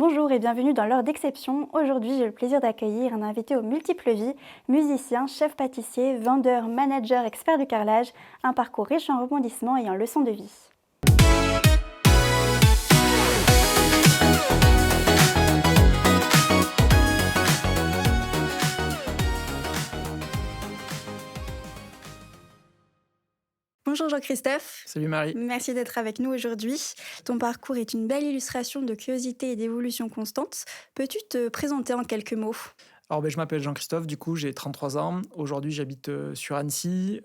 Bonjour et bienvenue dans l'heure d'exception. Aujourd'hui, j'ai le plaisir d'accueillir un invité aux multiples vies, musicien, chef pâtissier, vendeur, manager, expert du carrelage, un parcours riche en rebondissements et en leçons de vie. Bonjour Jean-Christophe, Salut Marie. merci d'être avec nous aujourd'hui. Ton parcours est une belle illustration de curiosité et d'évolution constante. Peux-tu te présenter en quelques mots? Alors je m'appelle Jean-Christophe, du coup j'ai 33 ans. Aujourd'hui j'habite sur Annecy.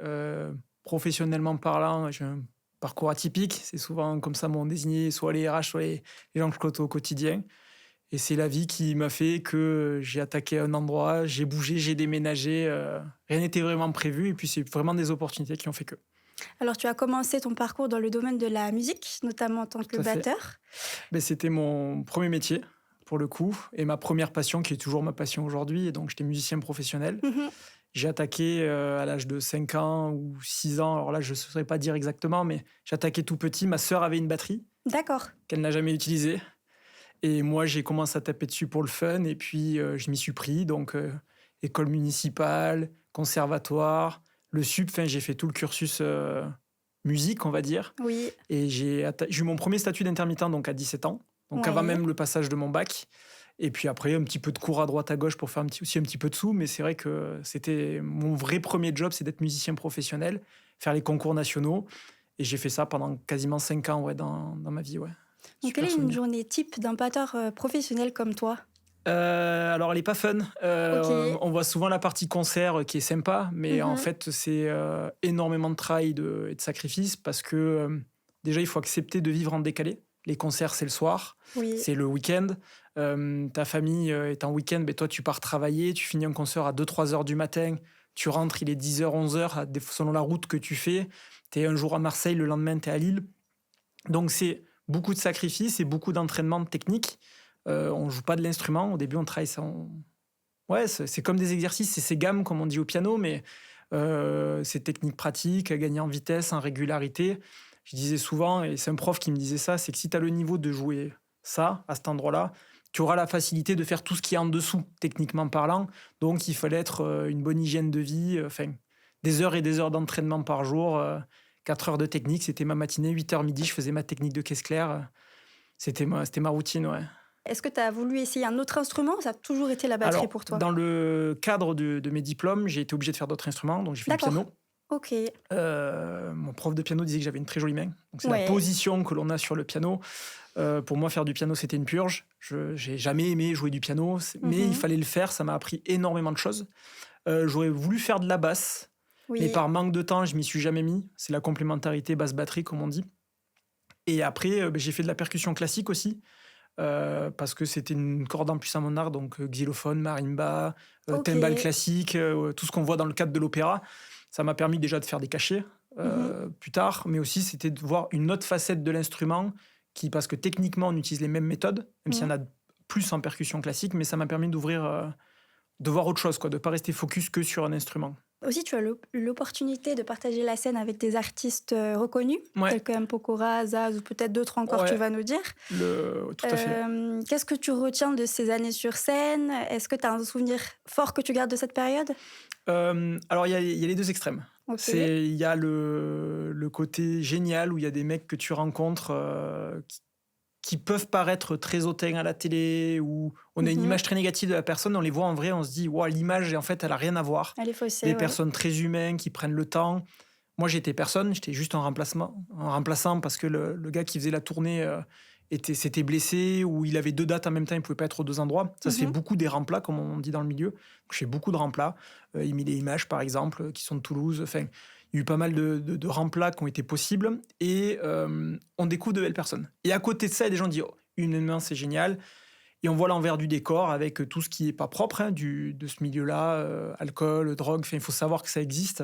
Professionnellement parlant, j'ai un parcours atypique. C'est souvent comme ça m'ont désigné soit les RH, soit les gens que je côtoie au quotidien. Et c'est la vie qui m'a fait que j'ai attaqué un endroit, j'ai bougé, j'ai déménagé. Rien n'était vraiment prévu et puis c'est vraiment des opportunités qui ont fait que. Alors tu as commencé ton parcours dans le domaine de la musique, notamment en tant que Tout à fait. batteur. C'était mon premier métier pour le coup et ma première passion qui est toujours ma passion aujourd'hui. Et donc j'étais musicien professionnel. Mhm. J'ai attaqué à l'âge de 5 ans ou 6 ans. Alors là, je ne saurais pas dire exactement, mais j'ai attaqué tout petit. Ma sœur avait une batterie D'accord. qu'elle n'a jamais utilisée. Et moi, j'ai commencé à taper dessus pour le fun. Et puis, je m'y suis pris. Donc, école municipale, conservatoire, le sup. Enfin, j'ai fait tout le cursus musique, on va dire. Oui. Et j'ai eu mon premier statut d'intermittent donc à 17 ans. Donc, avant Ouais. même le passage de mon bac. Et puis après, un petit peu de cours à droite à gauche pour faire aussi un petit peu de sous. Mais c'est vrai que c'était mon vrai premier job, c'est d'être musicien professionnel, faire les concours nationaux. Et j'ai fait ça pendant quasiment 5 ans dans ma vie. Ouais. Donc, quelle Super est une souvenir. journée type d'un batteur professionnel comme toi? Alors, elle est pas fun. Ok. On voit souvent la partie concert qui est sympa, mais en Mhm. fait, c'est énormément de travail et de sacrifice parce que déjà, il faut accepter de vivre en décalé. Les concerts, c'est le soir, Oui. c'est le week-end. Ta famille est en week-end, mais toi, tu pars travailler, tu finis un concert à 2-3 heures du matin, tu rentres, il est 10 heures, 11 heures, selon la route que tu fais. Tu es un jour à Marseille, le lendemain, tu es à Lille. Donc, c'est beaucoup de sacrifices et beaucoup d'entraînement technique. On joue pas de l'instrument. Au début, on travaille ça. Ouais, c'est comme des exercices, c'est ces gammes, comme on dit au piano, mais c'est technique pratique, gagner en vitesse, en régularité. Je disais souvent, et c'est un prof qui me disait ça, c'est que si tu as le niveau de jouer ça, à cet endroit-là, tu auras la facilité de faire tout ce qui est en dessous, techniquement parlant. Donc, il fallait être une bonne hygiène de vie, des heures et des heures d'entraînement par jour, 4 heures de technique, c'était ma matinée, 8 heures midi, je faisais ma technique de caisse claire. C'était ma routine, ouais. Est-ce que tu as voulu essayer un autre instrument ou ça a toujours été la batterie Alors, pour toi? dans le cadre de mes diplômes, j'ai été obligé de faire d'autres instruments, donc j'ai fait du D'accord. piano. Ok. Mon prof de piano disait que j'avais une très jolie main. Donc c'est la Ouais. position que l'on a sur le piano. Pour moi, faire du piano, c'était une purge. J'ai jamais aimé jouer du piano, mais il Mhm. fallait le faire. Ça m'a appris énormément de choses. J'aurais voulu faire de la basse, mais Oui. par manque de temps, je m'y suis jamais mis. C'est la complémentarité basse-batterie, comme on dit. Et après, j'ai fait de la percussion classique aussi. Parce que c'était une corde en plus à mon art, donc xylophone, marimba, Ok. timbal classique, tout ce qu'on voit dans le cadre de l'opéra. Ça m'a permis déjà de faire des cachets Mhm. plus tard, mais aussi c'était de voir une autre facette de l'instrument, parce que techniquement on utilise les mêmes méthodes, même s'il y Mhm. en a plus en percussion classique, mais ça m'a permis de voir autre chose, quoi, de ne pas rester focus que sur un instrument. Aussi, tu as eu l'opportunité de partager la scène avec des artistes reconnus, Ouais, tels que M. Pokora, Zaz ou peut-être d'autres encore, tu ouais, vas nous dire. tout à fait. Qu'est-ce que tu retiens de ces années sur scène? Est-ce que tu as un souvenir fort que tu gardes de cette période? Alors, il y a les deux extrêmes. Ok. Il y a le côté génial où il y a des mecs que tu rencontres qui peuvent paraître très hautains à la télé, où on a une Mhm. image très négative de la personne, on les voit en vrai, on se dit, wow, l'image, en fait, elle n'a rien à voir. Elle est faussée, Des ouais. personnes très humaines qui prennent le temps. Moi, j'étais personne, j'étais juste en remplaçant parce que le gars qui faisait la tournée s'était blessé ou il avait 2 dates en même temps, il ne pouvait pas être aux 2 endroits. Ça se fait Mhm. beaucoup des remplats, comme on dit dans le milieu. Donc, je fais beaucoup de remplats. Émile et Images, par exemple, qui sont de Toulouse. Enfin, il y a eu pas mal de remplats qui ont été possibles et on découvre de belles personnes. Et à côté de ça, il y a des gens qui disent oh, humainement, c'est génial. Et on voit l'envers du décor avec tout ce qui n'est pas propre de ce milieu-là, alcool, drogue. Enfin, il faut savoir que ça existe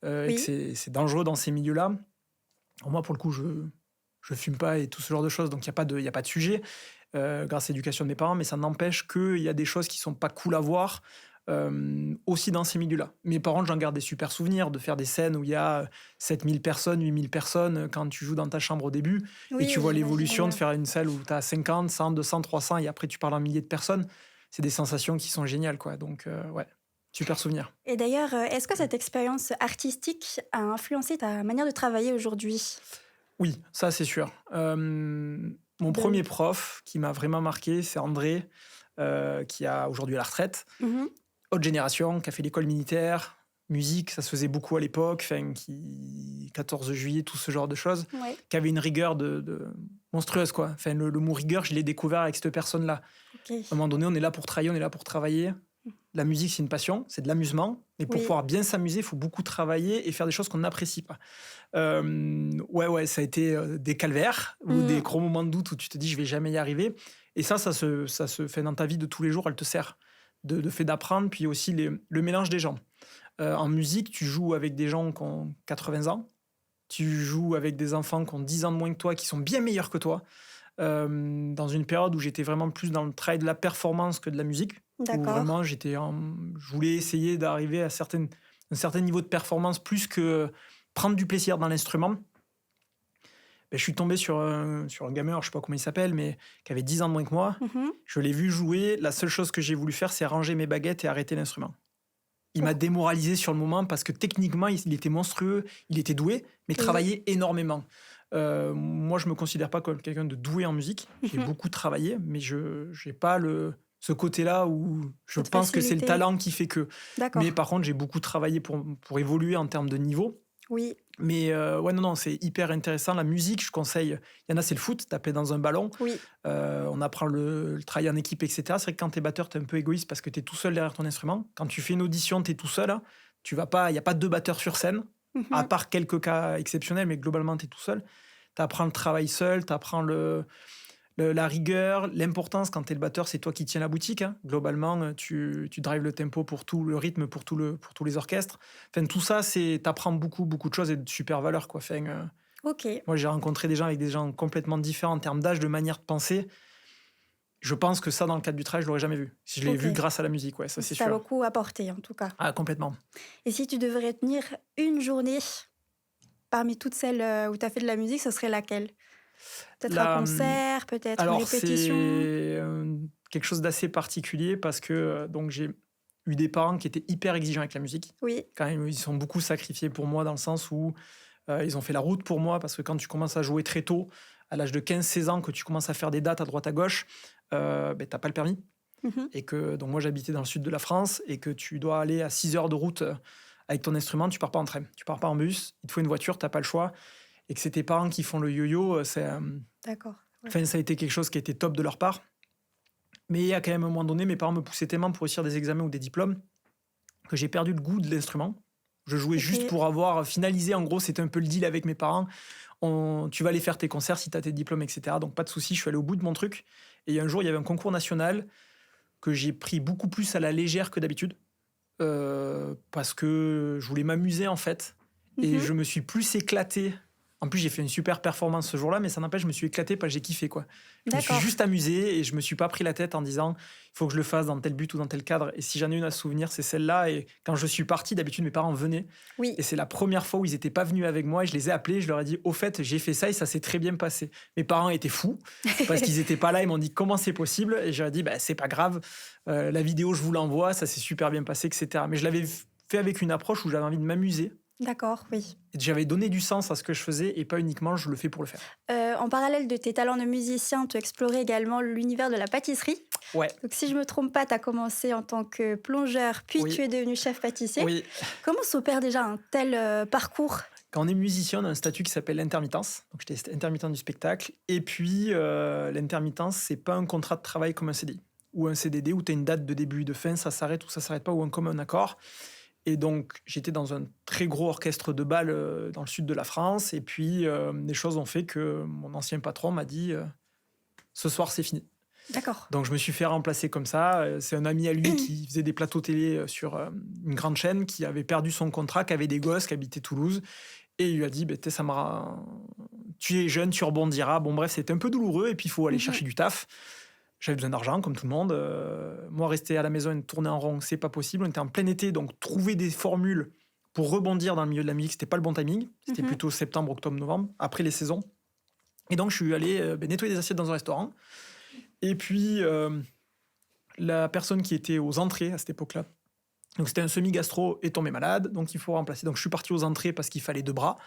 et que Oui. c'est dangereux dans ces milieux-là. Alors moi, pour le coup, je fume pas et tout ce genre de choses, donc il y a pas de sujet grâce à l'éducation de mes parents, mais ça n'empêche qu'il y a des choses qui sont pas cool à voir. aussi dans ces milieux-là. Mes parents, j'en garde des super souvenirs de faire des scènes où il y a 7000 personnes, 8000 personnes quand tu joues dans ta chambre au début et Oui, tu vois j'imagine, l'évolution de ouais. faire une salle où tu as 50, 100, 200, 300 et après tu parles en milliers de personnes. C'est des sensations qui sont géniales, quoi. Donc, ouais, super souvenir. Et d'ailleurs, est-ce que cette expérience artistique a influencé ta manière de travailler aujourd'hui? Oui, ça c'est sûr. Mon De premier prof qui m'a vraiment marqué, c'est André, qui a aujourd'hui la retraite. Mmh. Haute génération, qui a fait l'école militaire, musique, ça se faisait beaucoup à l'époque, enfin, qui 14 juillet, tout ce genre de choses, Ouais, qui avait une rigueur de monstrueuse, quoi. Enfin, le mot rigueur, je l'ai découvert avec cette personne-là. OK. À un moment donné, on est là pour travailler, on est là pour travailler. La musique, c'est une passion, c'est de l'amusement. Mais pour Oui, pouvoir bien s'amuser, il faut beaucoup travailler et faire des choses qu'on n'apprécie pas. Ouais, ça a été des calvaires ou des mmh, gros moments de doute où tu te dis, je vais jamais y arriver. Et ça se fait dans ta vie de tous les jours, elle te sert de fait d'apprendre, puis aussi le mélange des gens. En musique, tu joues avec des gens qui ont 80 ans, tu joues avec des enfants qui ont 10 ans de moins que toi, qui sont bien meilleurs que toi, dans une période où j'étais vraiment plus dans le travail de la performance que de la musique, où d'accord. vraiment je voulais essayer d'arriver à un certain niveau de performance plus que prendre du plaisir dans l'instrument. Ben, je suis tombé sur un gamin, alors je sais pas comment il s'appelle, mais qui avait 10 ans de moins que moi. Mmh. Je l'ai vu jouer. La seule chose que j'ai voulu faire, c'est ranger mes baguettes et arrêter l'instrument. Il m'a Pourquoi? démoralisé sur le moment parce que techniquement, il était monstrueux, il était doué, mais il Oui. travaillait énormément. Moi, je me considère pas comme quelqu'un de doué en musique. J'ai Mmh. beaucoup travaillé, mais je n'ai pas ce côté-là où je Cette pense que c'est le facilité. talent qui fait que. Mais D'accord. par contre, j'ai beaucoup travaillé pour évoluer en termes de niveau. Oui, Mais ouais, non, c'est hyper intéressant. La musique, je conseille. Il y en a, c'est le foot, taper dans un ballon. oui, On apprend le travail en équipe, etc. C'est vrai que quand t'es batteur, t'es un peu égoïste parce que t'es tout seul derrière ton instrument. Quand tu fais une audition, t'es tout seul, hein. Tu vas pas, il n'y a pas deux batteurs sur scène, à mmh, part quelques cas exceptionnels, mais globalement, t'es tout seul. T'apprends le travail seul, t'apprends la rigueur, l'importance quand t'es le batteur, c'est toi qui tiens la boutique, hein. Globalement, tu drives le tempo pour tout le rythme, pour tous les orchestres. Enfin, tout ça, t'apprends beaucoup, beaucoup de choses et de super valeurs, quoi. Enfin, OK. moi, j'ai rencontré des gens avec des gens complètement différents en termes d'âge, de manière de penser. Je pense que ça, dans le cadre du travail, je l'aurais jamais vu. Si je l'ai vu OK. grâce à la musique, ouais, ça c'est Ça a sûr. beaucoup apporté en tout cas. Ah, complètement. Et si tu devrais tenir une journée parmi toutes celles, où tu as fait de la musique, ce serait laquelle? Peut-être un La, concert, peut-être une alors, c'est répétition? quelque chose d'assez particulier parce que donc j'ai eu des parents qui étaient hyper exigeants avec la musique. Oui, Quand même, ils sont beaucoup sacrifiés pour moi dans le sens où ils ont fait la route pour moi parce que quand tu commences à jouer très tôt, à l'âge de 15-16 ans, que tu commences à faire des dates à droite à gauche, ben, t'as pas le permis. mmh, Et que donc moi j'habitais dans le sud de la France et que tu dois aller à 6 heures de route avec ton instrument, tu pars pas en train, tu pars pas en bus, il te faut une voiture, t'as pas le choix. Et que c'est tes parents qui font le yo-yo, d'accord, ouais. enfin, ça a été quelque chose qui était top de leur part. Mais il y a quand même un moment donné, mes parents me poussaient tellement pour réussir des examens ou des diplômes que j'ai perdu le goût de l'instrument. Je jouais juste OK, pour avoir finalisé, en gros, c'était un peu le deal avec mes parents. Tu vas aller faire tes concerts si tu as tes diplômes, etc. Donc pas de souci, je suis allé au bout de mon truc. Et un jour, il y avait un concours national que j'ai pris beaucoup plus à la légère que d'habitude, parce que je voulais m'amuser en fait. Et mmh, je me suis plus éclaté. En plus, j'ai fait une super performance ce jour-là, mais ça n'empêche, je me suis éclaté parce que j'ai kiffé, quoi. Je me suis d'accord. juste amusé et je me suis pas pris la tête en disant il faut que je le fasse dans tel but ou dans tel cadre. Et si j'en ai une à se souvenir, c'est celle-là. Et quand je suis parti, d'habitude, mes parents venaient. Oui, Et c'est la première fois où ils n'étaient pas venus avec moi. Et je les ai appelés, je leur ai dit au fait, j'ai fait ça et ça s'est très bien passé. Mes parents étaient fous parce qu'ils n'étaient pas là. Ils m'ont dit comment c'est possible. Et je leur ai dit bah, c'est pas grave. La vidéo, je vous l'envoie. Ça s'est super bien passé, etc. Mais je l'avais fait avec une approche où j'avais envie de m'amuser. d'accord, oui. Et j'avais donné du sens à ce que je faisais et pas uniquement je le fais pour le faire. En parallèle de tes talents de musicien, tu explorais également l'univers de la pâtisserie. Ouais, Donc si je me trompe pas, tu as commencé en tant que plongeur, puis tu oui, es devenu chef pâtissier. oui. Comment s'opère déjà un tel, parcours? Quand on est musicien, on a un statut qui s'appelle l'intermittence. Donc j'étais intermittent du spectacle. Et puis l'intermittence, c'est pas un contrat de travail comme un CDI ou un CDD où tu as une date de début et de fin, ça s'arrête ou ça s'arrête pas, ou un commun accord. Et donc j'étais dans un très gros orchestre de bal dans le sud de la France. Et puis les choses ont fait que mon ancien patron m'a dit ce soir c'est fini. D'accord. Donc je me suis fait remplacer comme ça. C'est un ami à lui qui faisait des plateaux télé sur une grande chaîne, qui avait perdu son contrat, qui avait des gosses, qui habitait Toulouse. Et il lui a dit, bah, tu es jeune, tu rebondiras. Bon bref, c'était un peu douloureux et puis il faut aller Mmh. chercher du taf. J'avais besoin d'argent, comme tout le monde. Moi, rester à la maison et tourner en rond, c'est pas possible. On était en plein été, donc trouver des formules pour rebondir dans le milieu de la musique, c'était pas le bon timing. C'était plutôt septembre, octobre, novembre, après les saisons. Et donc, je suis allé nettoyer des assiettes dans un restaurant. Et puis, la personne qui était aux entrées à cette époque-là, donc c'était un semi-gastro, est tombé malade, donc il faut remplacer. Donc je suis parti aux entrées parce qu'il fallait 2 bras.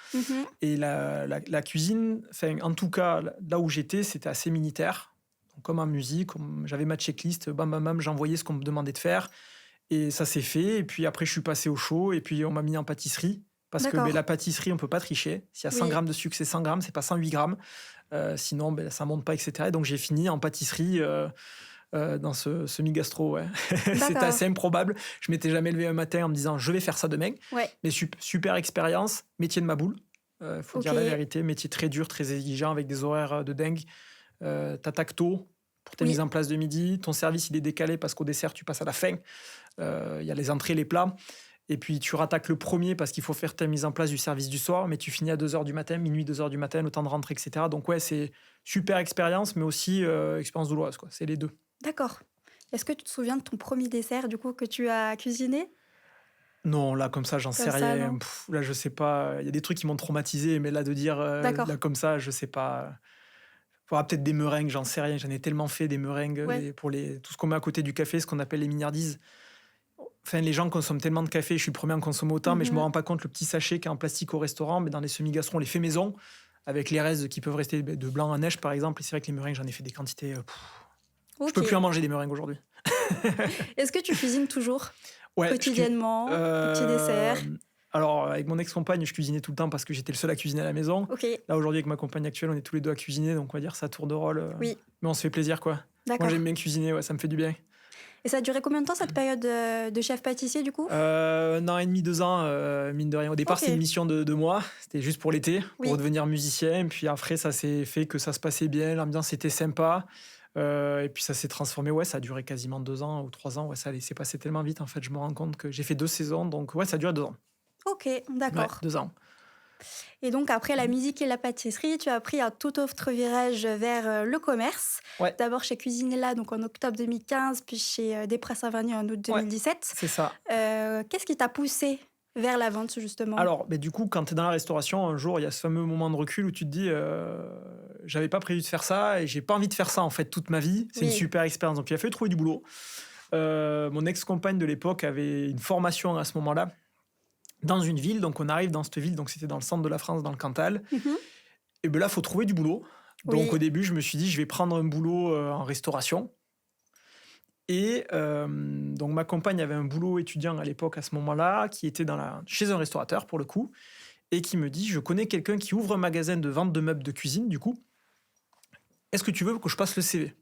Et la cuisine, en tout cas, là où j'étais, c'était assez militaire. Donc, comme en musique, j'avais ma checklist, bam bam bam, j'envoyais ce qu'on me demandait de faire. Et ça s'est fait. Et puis après, je suis passé au chaud. Et puis on m'a mis en pâtisserie. Parce que la pâtisserie, on ne peut pas tricher. S'il y a 100 grammes de sucre, c'est 100 grammes, c'est pas 108 grammes. Sinon, ça ne monte pas, etc. Et donc j'ai fini en pâtisserie dans ce semi-gastro. Ouais. C'était assez improbable. Je m'étais jamais levé un matin en me disant je vais faire ça demain. Ouais. Mais super expérience, métier de ma boule. Faut dire la vérité, métier très dur, très exigeant, avec des horaires de dingue. T'attaques tôt pour tes mises en place de midi. Ton service, il est décalé parce qu'au dessert, tu passes à la fin. Il y a les entrées, les plats. Et puis, tu rattaques le premier parce qu'il faut faire ta mise en place du service du soir, mais tu finis à 2h du matin, minuit, 2h du matin, le temps de rentrer, etc. Donc, ouais, c'est super expérience, mais aussi expérience douloureuse, quoi. C'est les deux. D'accord. Est-ce que tu te souviens de ton premier dessert, du coup, que tu as cuisiné ? Non, là, comme ça, j'en sais rien. Là, je sais pas. Il y a des trucs qui m'ont traumatisé, mais là, de dire là, comme ça, je sais pas. Il faudra peut-être des meringues, j'en sais rien. J'en ai tellement fait des meringues pour tout ce qu'on met à côté du café, ce qu'on appelle les mignardises. Enfin, les gens consomment tellement de café, je suis le premier à en consommer autant, mais je me rends pas compte le petit sachet qui est en plastique au restaurant, mais dans les semi-gastro, on les fait maison, avec les restes qui peuvent rester de blanc à neige, par exemple. Et c'est vrai que les meringues, j'en ai fait des quantités. Je peux plus en manger des meringues aujourd'hui. Est-ce que tu cuisines toujours quotidiennement, petit dessert? Alors, avec mon ex-compagne, je cuisinais tout le temps parce que j'étais le seul à cuisiner à la maison. Là, aujourd'hui, avec ma compagne actuelle, on est tous les deux à cuisiner, donc on va dire ça tour de rôle. Mais on se fait plaisir, quoi. Moi, j'aime bien cuisiner, ça me fait du bien. Et ça a duré combien de temps, cette période de chef pâtissier, du coup ? 1 an et demi, 2 ans, mine de rien. Au départ, c'était une mission de 2 mois. C'était juste pour l'été, pour devenir musicien. Et puis après, ça s'est fait que ça se passait bien. L'ambiance était sympa. Et puis ça s'est transformé. Ouais, ça a duré quasiment 2 ans ou 3 ans. Ouais, ça s'est passé tellement vite, en fait. Je me rends compte que j'ai fait 2 saisons. Donc, ouais, ça a duré 2 ans. Ok, d'accord. Ouais, 2 ans. Et donc, après la musique et la pâtisserie, tu as pris un tout autre virage vers le commerce. Ouais. D'abord chez Cuisinella, donc en octobre 2015, puis chez Després Savanier en août 2017. Ouais, c'est ça. Qu'est-ce qui t'a poussé vers la vente, justement ? Alors, du coup, quand tu es dans la restauration, un jour, il y a ce fameux moment de recul où tu te dis j'avais pas prévu de faire ça et j'ai pas envie de faire ça, en fait, toute ma vie. C'est une super expérience. Donc, il a fallu trouver du boulot. Mon ex-compagne de l'époque avait une formation à ce moment-là dans une ville, donc on arrive dans cette ville, donc c'était dans le centre de la France, dans le Cantal. Et bien là, il faut trouver du boulot. Donc au début, je me suis dit, je vais prendre un boulot en restauration. Et donc ma compagne avait un boulot étudiant à l'époque, à ce moment-là, qui était chez un restaurateur, pour le coup, et qui me dit, je connais quelqu'un qui ouvre un magasin de vente de meubles de cuisine, du coup. Est-ce que tu veux que je passe le CV ?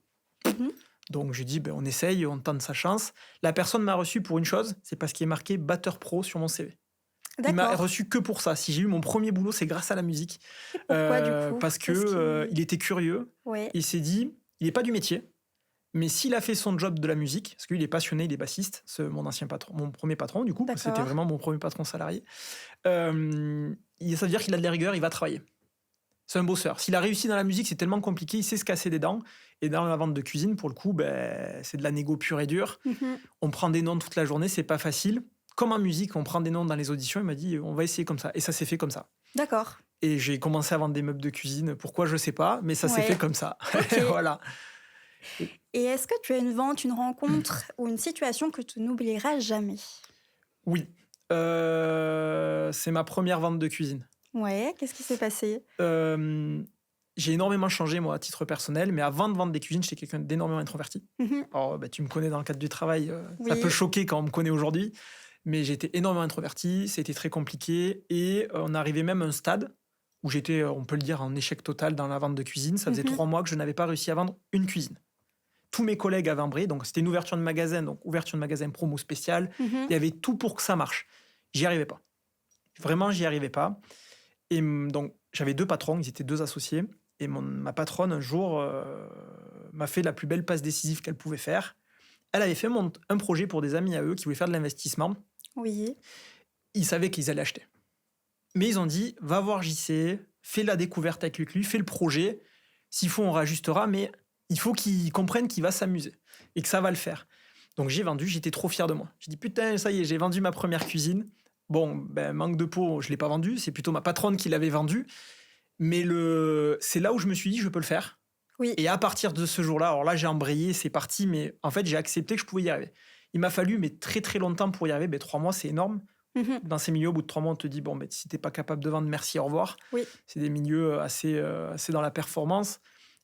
Donc je dis, on essaye, on tente sa chance. La personne m'a reçu pour une chose, c'est parce qu'il est marqué batteur pro sur mon CV. D'accord. Il m'a reçu que pour ça. Si j'ai eu mon premier boulot, c'est grâce à la musique. Et pourquoi, du coup ? Parce qu'il était curieux. Ouais. Il s'est dit, il n'est pas du métier, mais s'il a fait son job de la musique, parce qu'il est passionné, il est bassiste, mon premier patron, du coup, parce que c'était vraiment mon premier patron salarié, ça veut dire qu'il a de la rigueur, il va travailler. C'est un bosseur. S'il a réussi dans la musique, c'est tellement compliqué, il sait se casser des dents. Et dans la vente de cuisine, pour le coup, c'est de la négo pure et dure. On prend des noms toute la journée, c'est pas facile. Comme en musique, on prend des noms dans les auditions, il m'a dit, on va essayer comme ça. Et ça s'est fait comme ça. D'accord. Et j'ai commencé à vendre des meubles de cuisine. Pourquoi, je sais pas, mais ça s'est fait comme ça. Okay. Voilà. Et est-ce que tu as une vente, une rencontre ou une situation que tu n'oublieras jamais ? Oui. C'est ma première vente de cuisine. Ouais, qu'est-ce qui s'est passé ? J'ai énormément changé, moi, à titre personnel, mais avant de vendre des cuisines, j'étais quelqu'un d'énormément introverti. Alors, tu me connais dans le cadre du travail, ça peut choquer quand on me connaît aujourd'hui, mais j'étais énormément introverti, c'était très compliqué, et on arrivait même à un stade où j'étais, on peut le dire, en échec total dans la vente de cuisine. Ça faisait 3 mois que je n'avais pas réussi à vendre une cuisine. Tous mes collègues avaient embrayé, donc c'était une ouverture de magasin, donc ouverture de magasin promo spécial. Il y avait tout pour que ça marche. J'y arrivais pas. Vraiment, j'y arrivais pas. Et donc, j'avais 2 patrons, ils étaient 2 associés. Et ma patronne, un jour, m'a fait la plus belle passe décisive qu'elle pouvait faire. Elle avait fait un projet pour des amis à eux qui voulaient faire de l'investissement. Oui. Ils savaient qu'ils allaient acheter. Mais ils ont dit, va voir JC, fais la découverte avec lui, fais le projet. S'il faut, on réajustera, mais il faut qu'il comprenne qu'il va s'amuser et que ça va le faire. Donc j'ai vendu, j'étais trop fier de moi. J'ai dit putain, ça y est, j'ai vendu ma première cuisine. Bon, ben, manque de peau, je ne l'ai pas vendu, c'est plutôt ma patronne qui l'avait vendu. Mais c'est là où je me suis dit, je peux le faire. Oui. Et à partir de ce jour-là, alors là, j'ai embrayé, c'est parti, mais en fait, j'ai accepté que je pouvais y arriver. Il m'a fallu mais très très longtemps pour y arriver. 3 mois, c'est énorme. Dans ces milieux, au bout de 3 mois, on te dit, bon, si tu n'es pas capable de vendre, merci, au revoir. Oui. C'est des milieux assez dans la performance.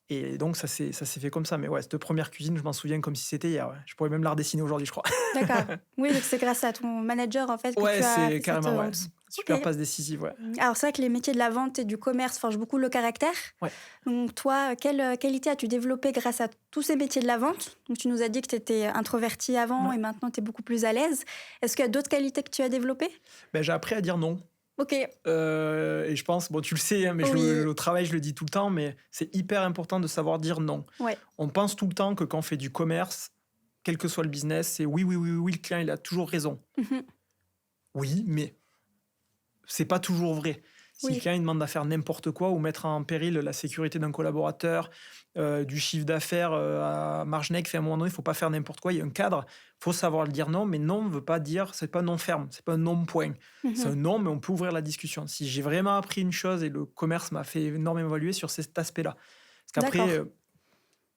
Et donc, ça s'est fait comme ça. Mais ouais, cette première cuisine, je m'en souviens comme si c'était hier. Ouais. Je pourrais même la redessiner aujourd'hui, je crois. D'accord. Oui, donc c'est grâce à ton manager, en fait, que Ouais, tu as c'est fait carrément, cette ouais. vente. Super Ok. passe décisive, ouais. Alors, c'est vrai que les métiers de la vente et du commerce forgent beaucoup le caractère. Ouais. Donc, toi, quelle qualité as-tu développé grâce à tous ces métiers de la vente? Donc, tu nous as dit que tu étais introverti avant Ouais. et maintenant tu es beaucoup plus à l'aise. Est-ce qu'il y a d'autres qualités que tu as développées? Ben, j'ai appris à dire non. Ok. Et je pense, bon, tu le sais, hein, mais Oui. au travail, je le dis tout le temps, mais c'est hyper important de savoir dire non. Ouais. On pense tout le temps que quand on fait du commerce, quel que soit le business, c'est oui, le client, il a toujours raison. Mhm. Oui, mais c'est pas toujours vrai. Si Oui. le client il demande à faire n'importe quoi ou mettre en péril la sécurité d'un collaborateur, du chiffre d'affaires à marge nec, à un moment donné, il ne faut pas faire n'importe quoi. Il y a un cadre, il faut savoir le dire non, mais non ne veut pas dire, c'est pas un non ferme, c'est pas un non point. C'est un Mhm. non, mais on peut ouvrir la discussion. Si j'ai vraiment appris une chose et le commerce m'a fait énormément évoluer sur cet aspect-là. Parce qu'après, D'accord.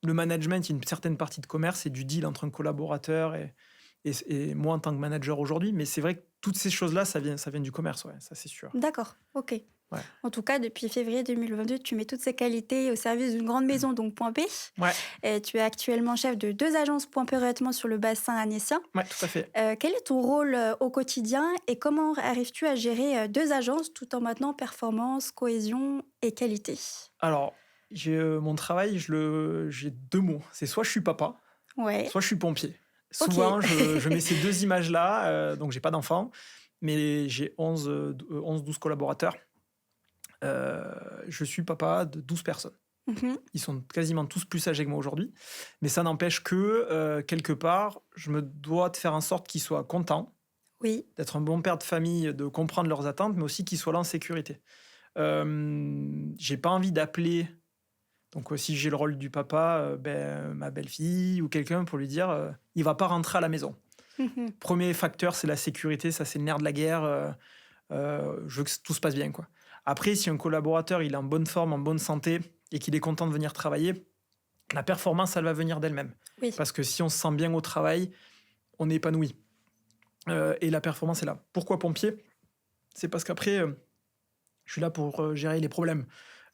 le management, il y a une certaine partie de commerce, c'est du deal entre un collaborateur et moi en tant que manager aujourd'hui. Mais c'est vrai que toutes ces choses-là, ça vient du commerce, ouais, ça c'est sûr. D'accord. Ok. Ouais. En tout cas, depuis février 2022, tu mets toutes ces qualités au service d'une grande maison, donc Point P. Ouais, Et tu es actuellement chef de 2 agences Point P revêtement sur le bassin annécien. ouais, tout à fait. Quel est ton rôle au quotidien et comment arrives-tu à gérer 2 agences tout en maintenant performance, cohésion et qualité? Alors, mon travail, j'ai 2 mots. C'est soit je suis papa, Ouais. soit je suis pompier. Ok. Souvent, je mets ces 2 images-là. Donc, j'ai pas d'enfants, mais j'ai 11-12 collaborateurs. Je suis papa de 12 personnes. Mhm. Ils sont quasiment tous plus âgés que moi aujourd'hui. Mais ça n'empêche que, quelque part, je me dois de faire en sorte qu'ils soient contents, Oui. d'être un bon père de famille, de comprendre leurs attentes, mais aussi qu'ils soient là en sécurité. J'ai pas envie d'appeler. Donc, si j'ai le rôle du papa, ma belle-fille ou quelqu'un pour lui dire il va pas rentrer à la maison. Mhm. Premier facteur, c'est la sécurité. Ça, c'est le nerf de la guerre. Je veux que tout se passe bien, quoi. Après, si un collaborateur il est en bonne forme, en bonne santé et qu'il est content de venir travailler, la performance, elle va venir d'elle-même. Oui. Parce que si on se sent bien au travail, on est épanoui. Et la performance est là. Pourquoi pompier? C'est parce qu'après, je suis là pour gérer les problèmes.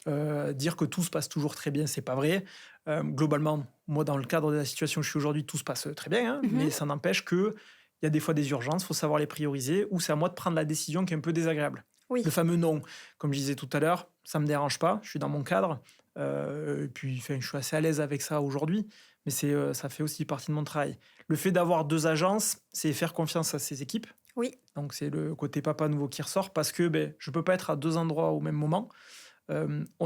Dire que tout se passe toujours très bien, c'est pas vrai. Globalement, moi, dans le cadre de la situation où je suis aujourd'hui, tout se passe très bien, hein, Mhm. mais ça n'empêche qu'il y a des fois des urgences, il faut savoir les prioriser, ou c'est à moi de prendre la décision qui est un peu désagréable. Oui. Le fameux non, comme je disais tout à l'heure, ça me dérange pas, je suis dans mon cadre, et puis je suis assez à l'aise avec ça aujourd'hui, mais ça fait aussi partie de mon travail. Le fait d'avoir 2 agences, c'est faire confiance à ses équipes. Oui. Donc c'est le côté papa nouveau qui ressort, parce que je peux pas être à 2 endroits au même moment.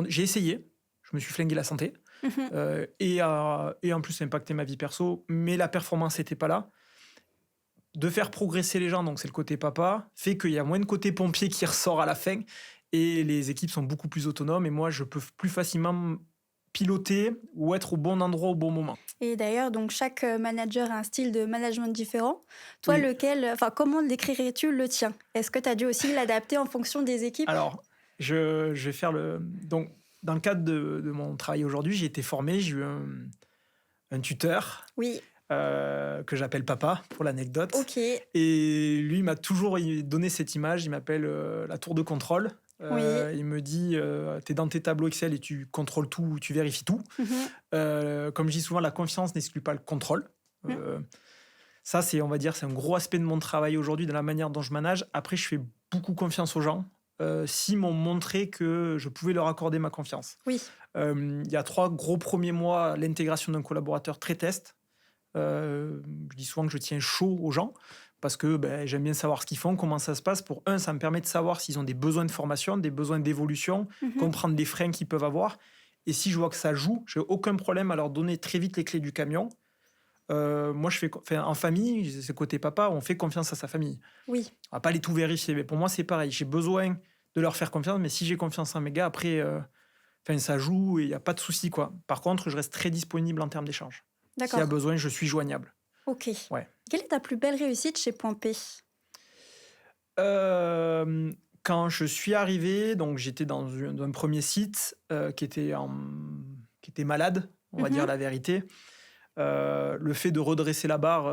J'ai essayé, je me suis flingué la santé, Mhm. et en plus ça a impacté ma vie perso, mais la performance n'était pas là. De faire progresser les gens, donc c'est le côté papa, fait qu'il y a moins de côté pompier qui ressort à la fin, et les équipes sont beaucoup plus autonomes, et moi je peux plus facilement piloter ou être au bon endroit au bon moment. Et d'ailleurs, donc chaque manager a un style de management différent. Toi, Oui. comment décrirais-tu le tien? Est-ce que tu as dû aussi l'adapter en fonction des équipes? Alors, je vais faire donc, dans le cadre de mon travail aujourd'hui, j'ai été formé, j'ai eu un tuteur Oui. que j'appelle papa, pour l'anecdote. Ok. Et lui, il m'a toujours donné cette image, il m'appelle la tour de contrôle. Oui. Il me dit, tu es dans tes tableaux Excel et tu contrôles tout, tu vérifies tout. Mhm. Comme je dis souvent, la confiance n'exclut pas le contrôle. Ça, on va dire, c'est un gros aspect de mon travail aujourd'hui, dans la manière dont je manage. Après, je fais beaucoup confiance aux gens. S'ils m'ont montré que je pouvais leur accorder ma confiance. Oui. Il y a 3 gros premiers mois, l'intégration d'un collaborateur très test. Je dis souvent que je tiens chaud aux gens parce que j'aime bien savoir ce qu'ils font, comment ça se passe. Pour ça me permet de savoir s'ils ont des besoins de formation, des besoins d'évolution, Mhm. comprendre les freins qu'ils peuvent avoir. Et si je vois que ça joue, j'ai aucun problème à leur donner très vite les clés du camion. Moi, en famille, c'est côté papa, on fait confiance à sa famille. Oui. On va pas les tout vérifier, mais pour moi, c'est pareil. J'ai besoin de leur faire confiance, mais si j'ai confiance en mes gars, après, Enfin, ça joue et il n'y a pas de souci, quoi. Par contre, je reste très disponible en termes d'échange. S'il y a D'accord. besoin, je suis joignable. Ok. Ouais. Quelle est ta plus belle réussite chez Point P? Quand je suis arrivé, donc j'étais dans un premier site qui était malade, on va dire Mhm. la vérité. Le fait de redresser la barre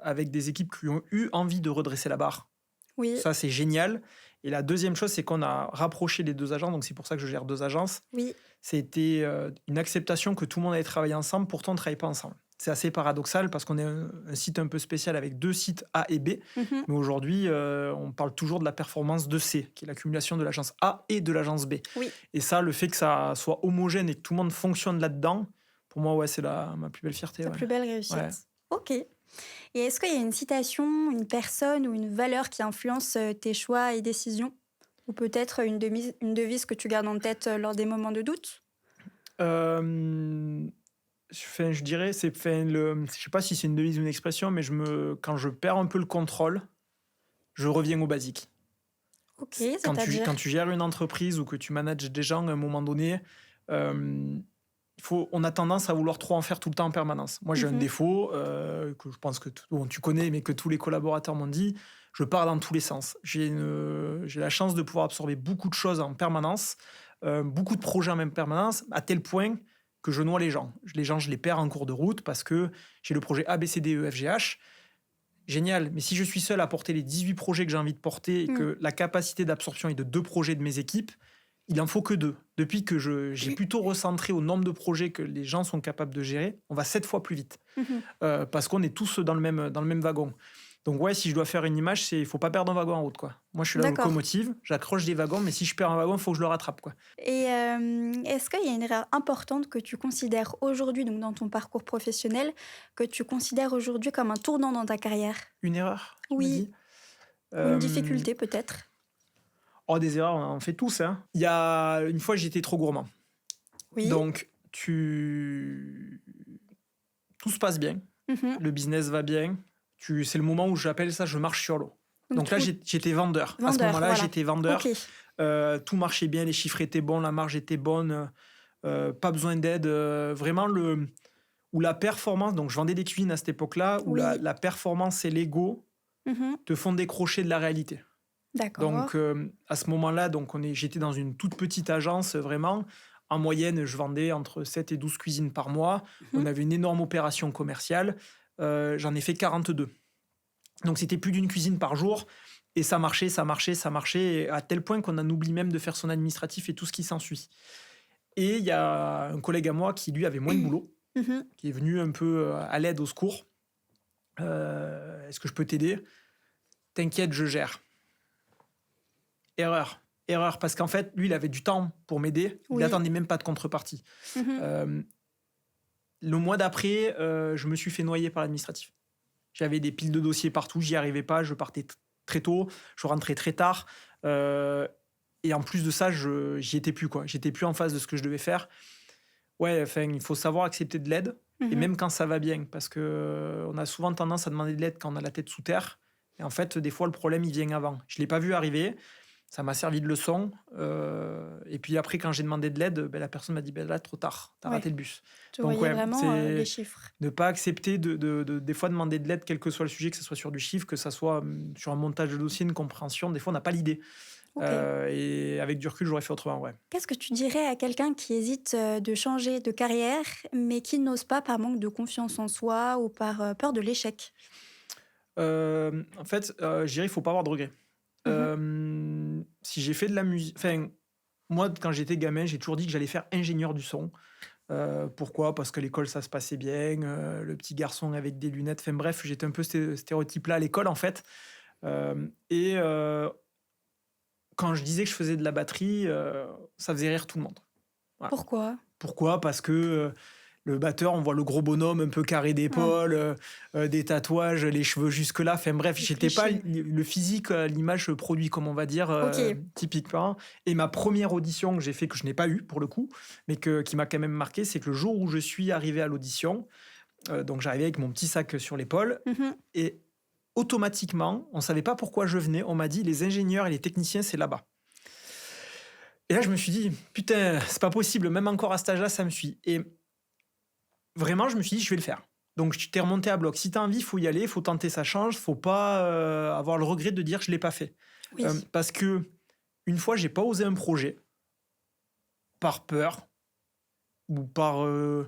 avec des équipes qui ont eu envie de redresser la barre, Oui, ça c'est génial. Et la deuxième chose, c'est qu'on a rapproché les deux agences, donc c'est pour ça que je gère deux agences. oui. C'était une acceptation que tout le monde allait travailler ensemble, pourtant on ne travaille pas ensemble. C'est assez paradoxal parce qu'on est un site un peu spécial avec deux sites A et B. Mhm. Mais aujourd'hui, on parle toujours de la performance de C, qui est l'accumulation de l'agence A et de l'agence B. Oui. Et ça, le fait que ça soit homogène et que tout le monde fonctionne là-dedans, pour moi, ouais, c'est ma plus belle fierté. Ta Ouais. plus belle réussite. Ouais. Ok. Et est-ce qu'il y a une citation, une personne ou une valeur qui influence tes choix et décisions? Ou peut-être une devise que tu gardes en tête lors des moments de doute? Euh, je dirais, je sais pas si c'est une devise ou une expression, mais quand je perds un peu le contrôle, je reviens au basique. Ok, Quand c'est-à-dire? tu gères une entreprise ou que tu manages des gens à un moment donné, euh, on a tendance à vouloir trop en faire tout le temps en permanence. Moi, j'ai un Mhm. défaut que je pense que tu connais, mais que tous les collaborateurs m'ont dit. Je pars dans tous les sens. J'ai la chance de pouvoir absorber beaucoup de choses en permanence, beaucoup de projets en même permanence, à tel point que je noie les gens. Les gens, je les perds en cours de route parce que j'ai le projet A, B, C, D, E, F, G, H. Génial, mais si je suis seul à porter les 18 projets que j'ai envie de porter et Mm. que la capacité d'absorption est de 2 projets de mes équipes, il en faut que 2. Depuis que j'ai plutôt recentré au nombre de projets que les gens sont capables de gérer, on va 7 fois plus vite. Mhm. Parce qu'on est tous dans le même wagon. Donc ouais, si je dois faire une image, il ne faut pas perdre un wagon en route, quoi. Moi, je suis la D'accord. locomotive, j'accroche des wagons, mais si je perds un wagon, il faut que je le rattrape, quoi. Et est-ce qu'il y a une erreur importante que tu considères aujourd'hui, donc dans ton parcours professionnel, que tu considères aujourd'hui comme un tournant dans ta carrière? Une erreur, tu me Oui, dis. ou une Euh, difficulté peut-être? Oh, des erreurs, on en fait tous, hein. Il y a une fois, j'étais trop gourmand. Oui. Donc, tout se passe bien, Mhm. le business va bien. C'est le moment où j'appelle ça, je marche sur l'eau. Donc là, j'étais vendeur. À ce Vendeur, moment-là, voilà. j'étais vendeur. Ok. Tout marchait bien, les chiffres étaient bons, la marge était bonne, pas besoin d'aide. Vraiment, où la performance, donc je vendais des cuisines à cette époque-là, où Oui. la performance et l'ego Mhm. te font décrocher de la réalité. D'accord. Donc, à ce moment-là, j'étais dans une toute petite agence, vraiment. En moyenne, je vendais entre 7 et 12 cuisines par mois. Mhm. On avait une énorme opération commerciale. J'en ai fait 42. Donc, c'était plus d'une cuisine par jour. Et ça marchait, ça marchait, ça marchait, à tel point qu'on en oublie même de faire son administratif et tout ce qui s'ensuit. Et il y a un collègue à moi qui, lui, avait moins de boulot, Mhm. qui est venu un peu à l'aide, au secours. Est-ce que je peux t'aider? T'inquiète, je gère. Erreur, parce qu'en fait, lui, il avait du temps pour m'aider. Il Oui. n'attendait même pas de contrepartie. Mhm. Le mois d'après, je me suis fait noyer par l'administratif. J'avais des piles de dossiers partout, j'y arrivais pas, je partais très tôt, je rentrais très tard. Et en plus de ça, j'y étais plus, quoi. J'étais plus en face de ce que je devais faire. Ouais, enfin, il faut savoir accepter de l'aide, et Mhm. même quand ça va bien, parce que on a souvent tendance à demander de l'aide quand on a la tête sous terre. Et en fait, des fois, le problème, il vient avant. Je l'ai pas vu arriver. Ça m'a servi de leçon. Et puis après, quand j'ai demandé de l'aide, la personne m'a dit là, trop tard, t'as Ouais. raté le bus. Tu Donc, voyais ouais, vraiment c'est les chiffres. ne pas accepter des fois demander de l'aide, quel que soit le sujet, que ce soit sur du chiffre, que ce soit sur un montage de dossier, une compréhension. Des fois, on n'a pas l'idée. Ok. Et avec du recul, j'aurais fait autrement, ouais. Qu'est-ce que tu dirais à quelqu'un qui hésite de changer de carrière, mais qui n'ose pas par manque de confiance en soi ou par peur de l'échec? En fait, je dirais qu'il ne faut pas avoir de regrets. Mhm. Si j'ai fait de la musique... Enfin, moi, quand j'étais gamin, j'ai toujours dit que j'allais faire ingénieur du son. Pourquoi? Parce qu'à l'école, ça se passait bien. Le petit garçon avec des lunettes. Enfin bref, j'étais un peu stéréotype-là à l'école, en fait. Et quand je disais que je faisais de la batterie, ça faisait rire tout le monde. Voilà. Pourquoi? Pourquoi? Parce que le batteur, on voit le gros bonhomme un peu carré d'épaule, des tatouages, les cheveux jusque-là. Enfin bref, Les j'étais pas clichés. le physique, l'image produit, comme on va dire, Ok. typiquement. Et ma première audition que j'ai fait, que je n'ai pas eue pour le coup, mais qui m'a quand même marqué, c'est que le jour où je suis arrivé à l'audition, donc j'arrivais avec mon petit sac sur l'épaule, Mhm. et automatiquement, on ne savait pas pourquoi je venais, on m'a dit les ingénieurs et les techniciens, c'est là-bas. Et là, je me suis dit: «Putain, c'est pas possible, même encore à cet âge-là, ça me suit» et vraiment, je me suis dit: «Je vais le faire». Donc tu t'es remonté à bloc. Si tu as envie, il faut y aller, il faut tenter sa chance, faut pas, avoir le regret de dire: «Je l'ai pas fait». Oui. Parce que une fois, j'ai pas osé un projet, par peur ou par, je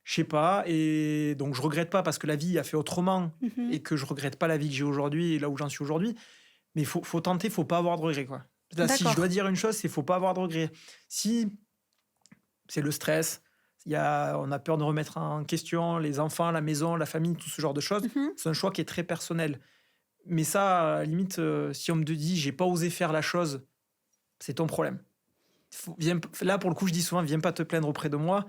sais pas et donc je regrette pas parce que la vie a fait autrement Mmh. et que je regrette pas la vie que j'ai aujourd'hui et là où j'en suis aujourd'hui. Mais faut tenter, faut pas avoir de regrets, quoi. Là, si je dois D'accord. dire une chose, c'est faut pas avoir de regrets. Si c'est le stress, on a peur de remettre en question les enfants, la maison, la famille, tout ce genre de choses, Mmh. c'est un choix qui est très personnel. Mais ça, à la limite, si on me dit: «J'ai pas osé faire la chose», c'est ton problème. Là, pour le coup, je dis souvent: «Viens pas te plaindre auprès de moi»,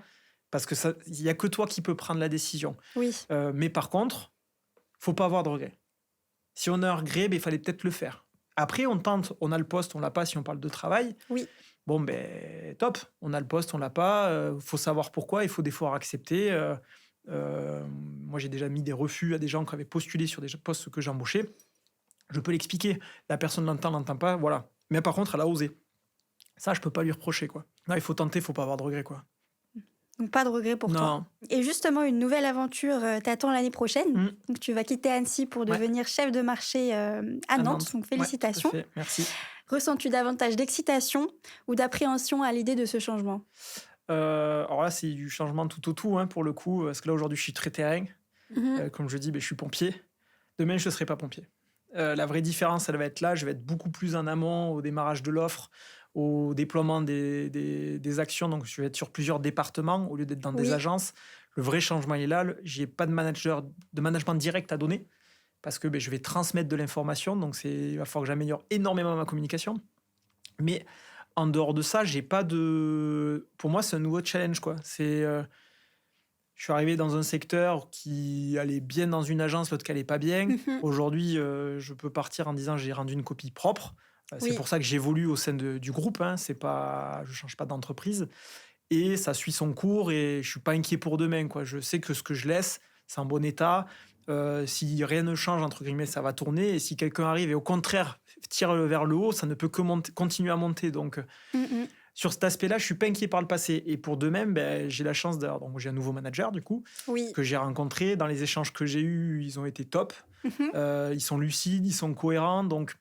parce que ça il y a que toi qui peux prendre la décision. Oui. Mais par contre, faut pas avoir de regrets. Si on a un regret, il fallait peut-être le faire. Après, on tente, on a le poste, on l'a pas si on parle de travail. Oui. Bon, ben top, on a le poste, on l'a pas, faut savoir pourquoi, il faut des fois accepter, moi j'ai déjà mis des refus à des gens qui avaient postulé sur des postes que j'embauchais. Je peux l'expliquer, la personne l'entend pas, voilà. Mais par contre, elle a osé. Ça, je peux pas lui reprocher, quoi. Non, il faut tenter, il faut pas avoir de regrets, quoi. Donc pas de regret pour toi. Non. Et justement, une nouvelle aventure, t'attend l'année prochaine. Mmh. Donc tu vas quitter Annecy pour Ouais, devenir chef de marché, à à Nantes, Nantes. donc Ouais, tout à félicitations. fait, merci. Ressens-tu davantage d'excitation ou d'appréhension à l'idée de ce changement? Alors là, c'est du changement tout au tout, hein, pour le coup, parce que là, aujourd'hui, je suis très terrain. Mmh. Comme je dis, je suis pompier. Demain, je ne serai pas pompier. La vraie différence, elle va être là. Je vais être beaucoup plus en amont au démarrage de l'offre, au déploiement des actions. Donc, je vais être sur plusieurs départements au lieu d'être dans des Oui. agences. Le vrai changement, il est là. Je n'ai pas de management direct à donner parce que je vais transmettre de l'information. Donc, il va falloir que j'améliore énormément ma communication. Mais en dehors de ça, j'ai pas de. Pour moi, c'est un nouveau challenge, quoi. Je suis arrivé dans un secteur qui allait bien dans une agence, l'autre qui allait pas bien. Mmh. Aujourd'hui, je peux partir en disant j'ai rendu une copie propre. C'est Oui. pour ça que j'évolue au sein du groupe. Hein. C'est pas, je change pas d'entreprise et ça suit son cours et je suis pas inquiet pour demain, quoi. Je sais que ce que je laisse, c'est en bon état. Si rien ne change entre guillemets, ça va tourner. Et si quelqu'un arrive et au contraire tire vers le haut, ça ne peut que continuer à monter. Donc Mmh. sur cet aspect-là, je suis pas inquiet par le passé. Et pour de même, j'ai la chance d'avoir. Donc, j'ai un nouveau manager, du coup, Oui. que j'ai rencontré. Dans les échanges que j'ai eus, ils ont été top. Mmh. Ils sont lucides, ils sont cohérents. Donc,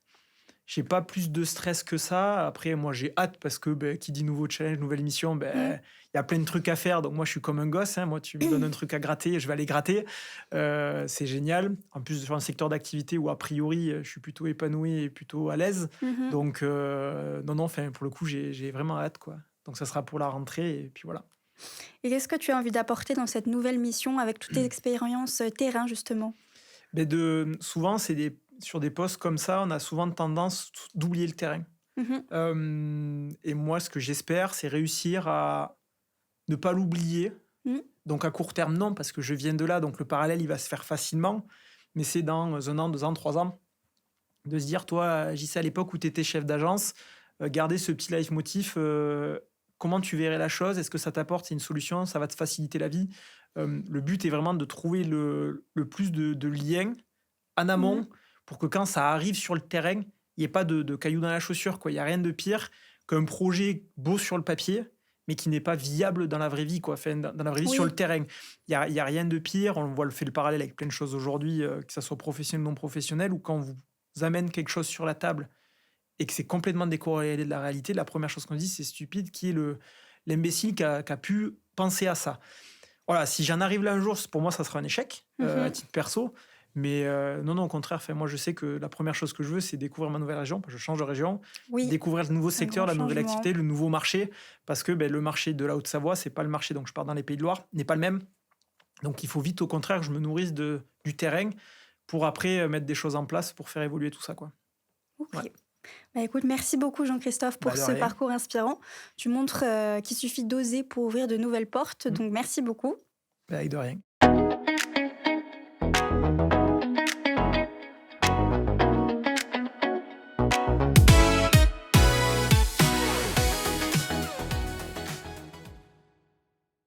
j'ai pas plus de stress que ça. Après, moi, j'ai hâte parce que qui dit nouveau challenge, nouvelle émission, Mmh. il y a plein de trucs à faire. Donc, moi, je suis comme un gosse. Hein. Moi, tu me donnes un truc à gratter, je vais aller gratter. C'est génial. En plus, sur un secteur d'activité où, a priori, je suis plutôt épanoui et plutôt à l'aise. Mmh. Donc, non, enfin, pour le coup, j'ai vraiment hâte, quoi. Donc, ça sera pour la rentrée. Et puis voilà. Et qu'est-ce que tu as envie d'apporter dans cette nouvelle mission avec toutes tes expériences, terrain justement? Souvent, sur des postes comme ça, on a souvent tendance d'oublier le terrain. Mmh. Et moi, ce que j'espère, c'est réussir à ne pas l'oublier. Mmh. Donc à court terme, non, parce que je viens de là, donc le parallèle, il va se faire facilement. Mais c'est dans 1 an, 2 ans, 3 ans, de se dire, toi, j'y sais à l'époque où tu étais chef d'agence, garder ce petit leitmotiv, comment tu verrais la chose, est-ce que ça t'apporte, c'est une solution, ça va te faciliter la vie. Le but est vraiment de trouver le plus de liens en Mmh. amont pour que quand ça arrive sur le terrain, il n'y ait pas de cailloux dans la chaussure, quoi. Il n'y a rien de pire qu'un projet beau sur le papier, mais qui n'est pas viable dans la vraie vie, quoi. Enfin, dans la vraie vie, sur le Oui. terrain. Il y a rien de pire. On voit fait le parallèle avec plein de choses aujourd'hui, que ça soit professionnel ou non professionnel, ou quand on vous amène quelque chose sur la table et que c'est complètement décorrélé de la réalité, la première chose qu'on dit, c'est stupide, qui est l'imbécile qui a pu penser à ça. Voilà, si j'en arrive là un jour, pour moi, ça sera un échec, à Mmh. titre perso. Mais non, non, au contraire, enfin, moi, je sais que la première chose que je veux, c'est découvrir ma nouvelle région. Je change de région, Oui, découvrir le nouveau un secteur, grand la nouvelle changement. activité, le nouveau marché. Parce que le marché de la Haute-Savoie, c'est pas le marché, donc je pars dans les Pays de Loire, n'est pas le même. Donc il faut vite, au contraire, que je me nourrisse du terrain pour après mettre des choses en place pour faire évoluer tout ça, quoi. Ouais, OK. Bah, écoute, merci beaucoup Jean-Christophe bah pour de ce rien. parcours inspirant. Tu montres, qu'il suffit d'oser pour ouvrir de nouvelles portes, Mm. donc merci beaucoup. Bah, avec de rien.